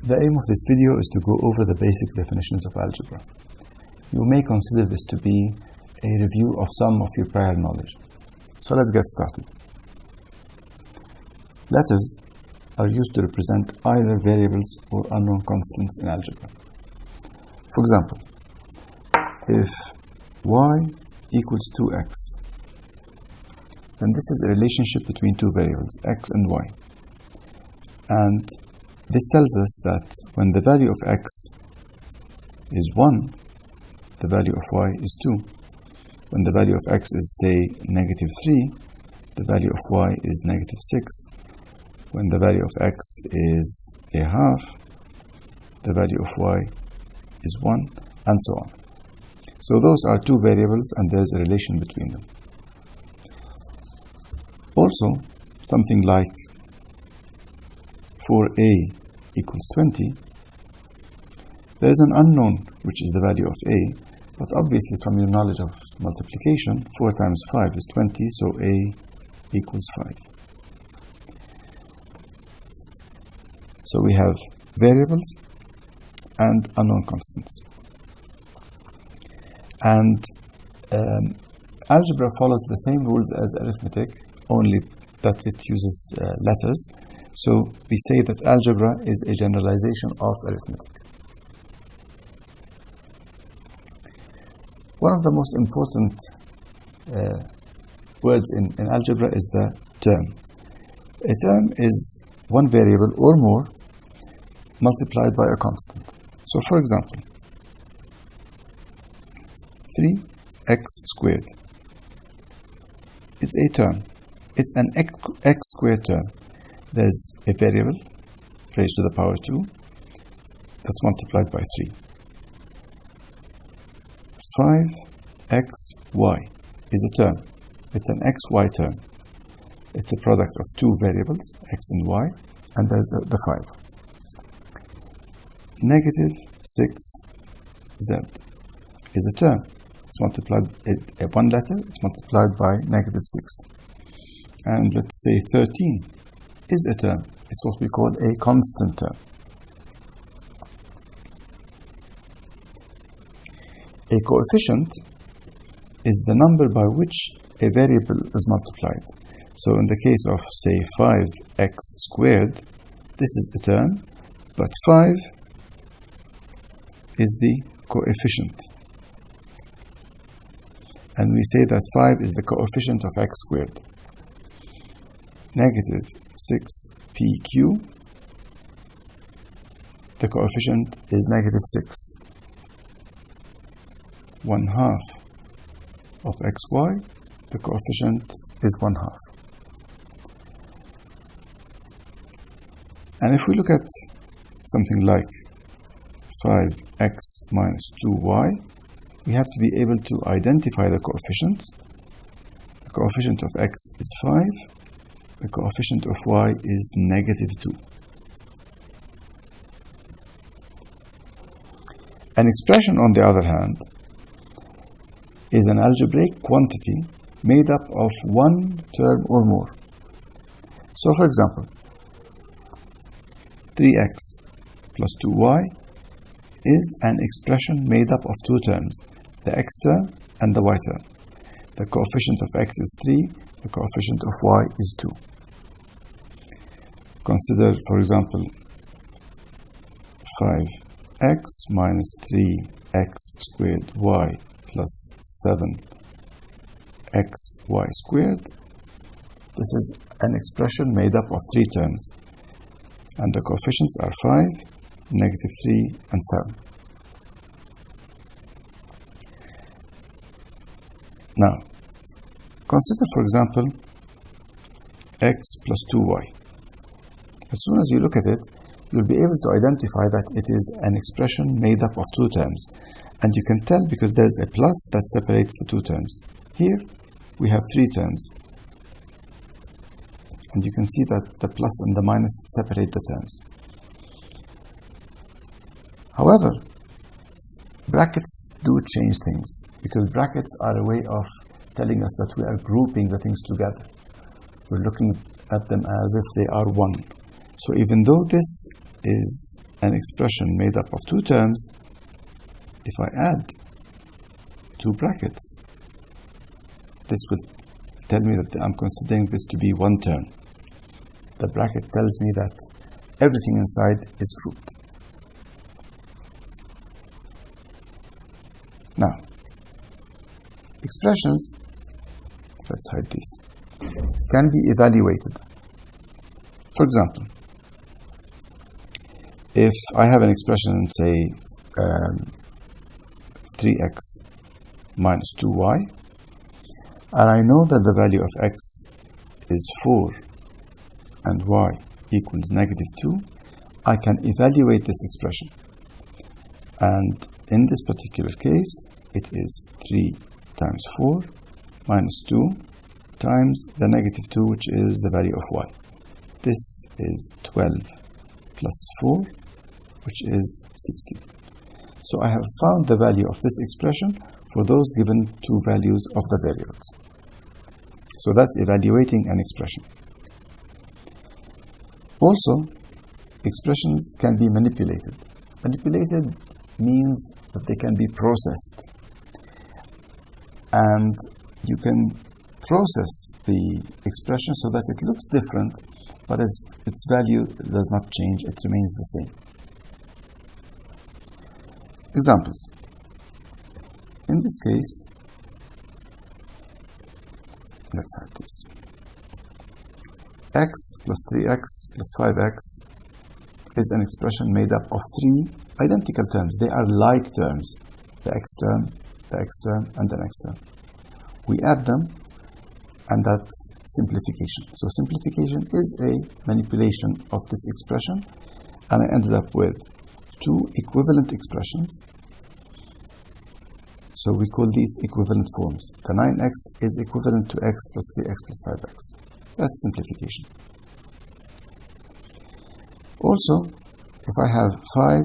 The aim of this video is to go over the basic definitions of algebra. You may consider this to be a review of some of your prior knowledge. So let's get started. Letters are used to represent either variables or unknown constants in algebra. For example, if y equals 2x, then this is a relationship between two variables, x and y. And this tells us that when the value of x is 1, the value of y is 2. When the value of x is, say, negative 3, the value of y is negative 6. When the value of x is a half, the value of y is 1, and so on. So those are two variables, and there is a relation between them. Also, something like 4a equals 20, there is an unknown, which is the value of a, but obviously from your knowledge of multiplication, 4 times 5 is 20, so a equals 5. So we have variables and unknown constants. And algebra follows the same rules as arithmetic, only that it uses letters. So we say that algebra is a generalization of arithmetic. One of the most important words in algebra is the term. A term is one variable or more multiplied by a constant. So for example, 3x squared is a term. It's an x squared term. There's a variable raised to the power 2 that's multiplied by 3. 5xy is a term. It's an xy term. It's a product of two variables, x and y, and there's the 5. Negative 6z is a term. It's multiplied, one letter, it's multiplied by negative 6. And let's say 13 is a term. It's what we call a constant term. A coefficient is the number by which a variable is multiplied. So in the case of, say, 5x squared, this is a term, but 5 is the coefficient. And we say that 5 is the coefficient of x squared. Negative 6pq, the coefficient is negative 6. 1/2 of xy, the coefficient is 1/2. And if we look at something like 5x minus 2y, we have to be able to identify the coefficients. The coefficient of x is 5. The coefficient of y is negative 2. An expression, on the other hand, is an algebraic quantity made up of one term or more. So, for example, 3x plus 2y is an expression made up of two terms, the x term and the y term. The coefficient of x is 3, the coefficient of y is 2. Consider, for example, 5x minus 3x squared y plus 7xy squared. This is an expression made up of three terms, and the coefficients are 5, negative 3, and 7. Now, consider, for example, x plus 2y. As soon as you look at it, you'll be able to identify that it is an expression made up of two terms. And you can tell because there's a plus that separates the two terms. Here, we have three terms. And you can see that the plus and the minus separate the terms. However, brackets do change things, because brackets are a way of telling us that we are grouping the things together. We're looking at them as if they are one. So even though this is an expression made up of two terms if I add two brackets. This will tell me that I'm considering this to be one term. The bracket tells me that everything inside is grouped. Now, expressions, let's hide these, can be evaluated. For example, if I have an expression and say 3x minus 2y, and I know that the value of x is 4 and y equals -2, I can evaluate this expression. And in this particular case, it is 3 times 4 minus 2 times the -2, which is the value of y. This is 12 plus 4, which is 16. So I have found the value of this expression for those given two values of the variables. So that's evaluating an expression. Also, expressions can be manipulated. Manipulated means that they can be processed. And you can process the expression so that it looks different, but its value does not change, it remains the same. Examples. In this case, let's have this. X plus 3x plus 5x is an expression made up of three identical terms. They are like terms, the x term, the x term, and the next term. We add them, and that's simplification. So simplification is a manipulation of this expression, and I ended up with two equivalent expressions. So we call these equivalent forms. The 9x is equivalent to x plus 3x plus 5x. That's simplification. Also, if I have 5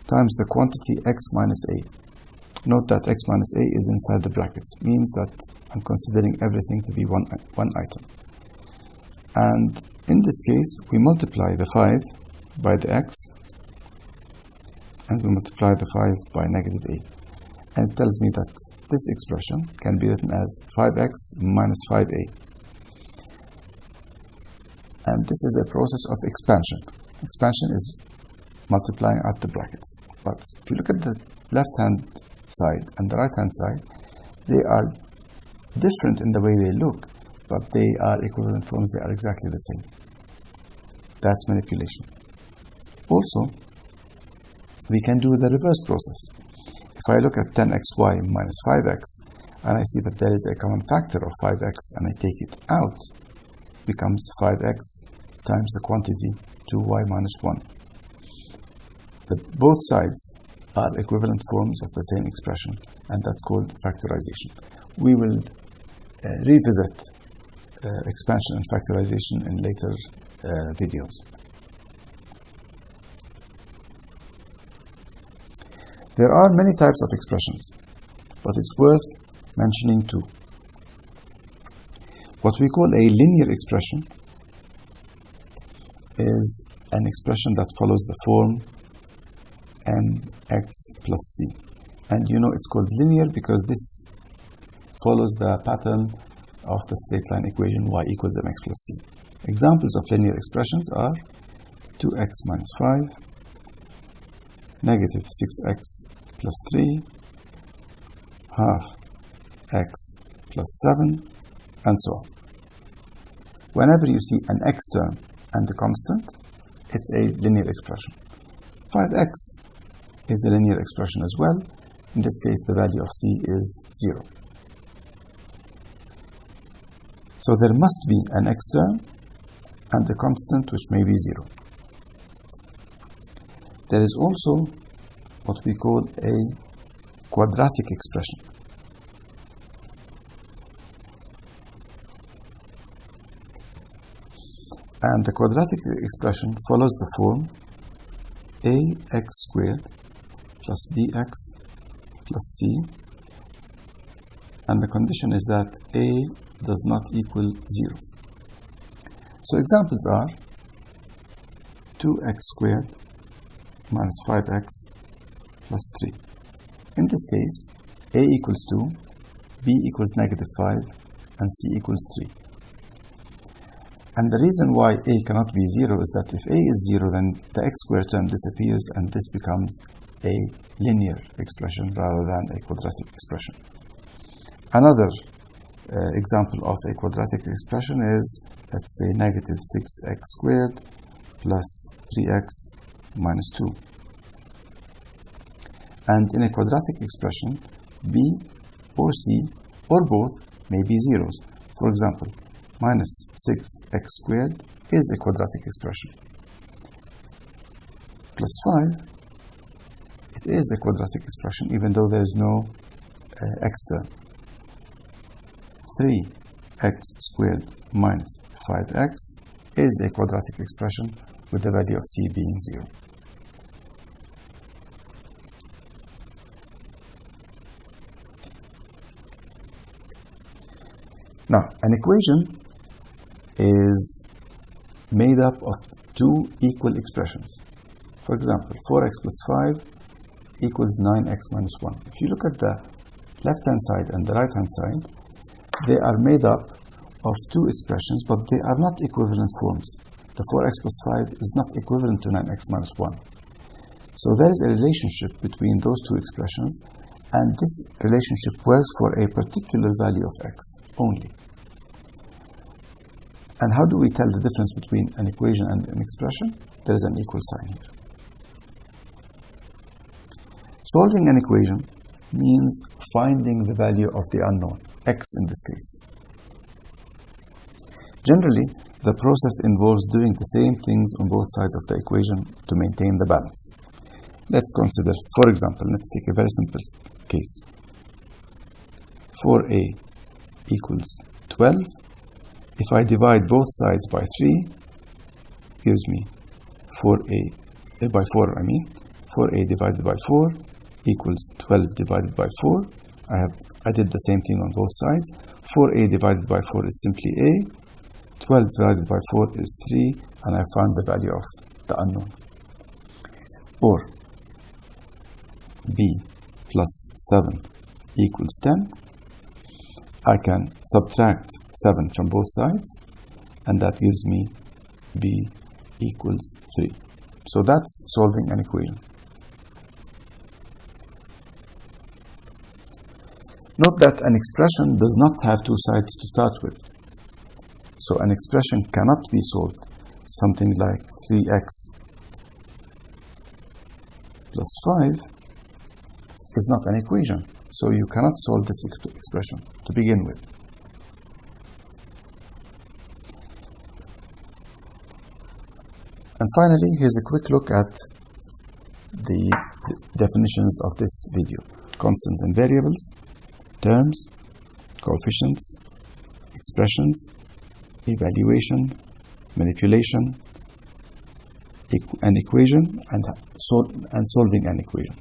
times the quantity x minus a, note that x minus a is inside the brackets, means that I'm considering everything to be one item. And in this case, we multiply the 5 by the x, and we multiply the 5 by -a. And it tells me that this expression can be written as 5x minus 5a. And this is a process of expansion. Expansion is multiplying out the brackets. But if you look at the left-hand side and the right-hand side, they are different in the way they look, but they are equivalent forms. They are exactly the same. That's manipulation. Also, we can do the reverse process. If I look at 10xy minus 5x, and I see that there is a common factor of 5x, and I take it out, becomes 5x times the quantity 2y minus 1. Both sides are equivalent forms of the same expression, and that's called factorization. We will revisit expansion and factorization in later videos. There are many types of expressions, but it's worth mentioning two. What we call a linear expression is an expression that follows the form mx plus c. And you know it's called linear because this follows the pattern of the straight line equation y equals mx plus c. Examples of linear expressions are 2x minus 5, negative 6x plus 3, half x plus 7, and so on. Whenever you see an x term and a constant, it's a linear expression. 5x is a linear expression as well. In this case, the value of c is 0. So there must be an x term and a constant which may be 0. There is also what we call a quadratic expression. And the quadratic expression follows the form ax squared plus bx plus c, and the condition is that a does not equal 0. So examples are 2x squared minus 5x plus 3. In this case, a equals 2, b equals negative 5, and c equals 3. And the reason why a cannot be 0 is that if a is 0, then the x squared term disappears, and this becomes a linear expression rather than a quadratic expression. Another example of a quadratic expression is, let's say, negative 6x squared plus 3x minus 2. And in a quadratic expression, b or c or both may be zeros. For example, minus 6x squared is a quadratic expression. Plus 5, it is a quadratic expression even though there is no x term. 3x squared minus 5x is a quadratic expression with the value of c being 0. Now, an equation is made up of two equal expressions. For example, 4x plus 5 equals 9x minus 1. If you look at the left-hand side and the right-hand side, they are made up of two expressions, but they are not equivalent forms. The 4x plus 5 is not equivalent to 9x minus 1. So there is a relationship between those two expressions, and this relationship works for a particular value of x only. And how do we tell the difference between an equation and an expression? There is an equal sign here. Solving an equation means finding the value of the unknown, x in this case. Generally, the process involves doing the same things on both sides of the equation to maintain the balance. Let's consider, for example, let's take a very simple case. 4a equals 12. If I divide both sides by 3, gives me 4a, by 4 I mean, 4a divided by 4 equals 12 divided by 4. I did the same thing on both sides. 4a divided by 4 is simply a. 12 divided by 4 is 3, and I found the value of the unknown. Or b plus 7 equals 10. I can subtract 7 from both sides, and that gives me b equals 3. So that's solving an equation. Note that an expression does not have two sides to start with. So an expression cannot be solved. Something like 3x plus 5 is not an equation. So you cannot solve this expression to begin with. And finally, here's a quick look at the definitions of this video. Constants and variables, terms, coefficients, expressions, evaluation, manipulation, an equation, and solving an equation.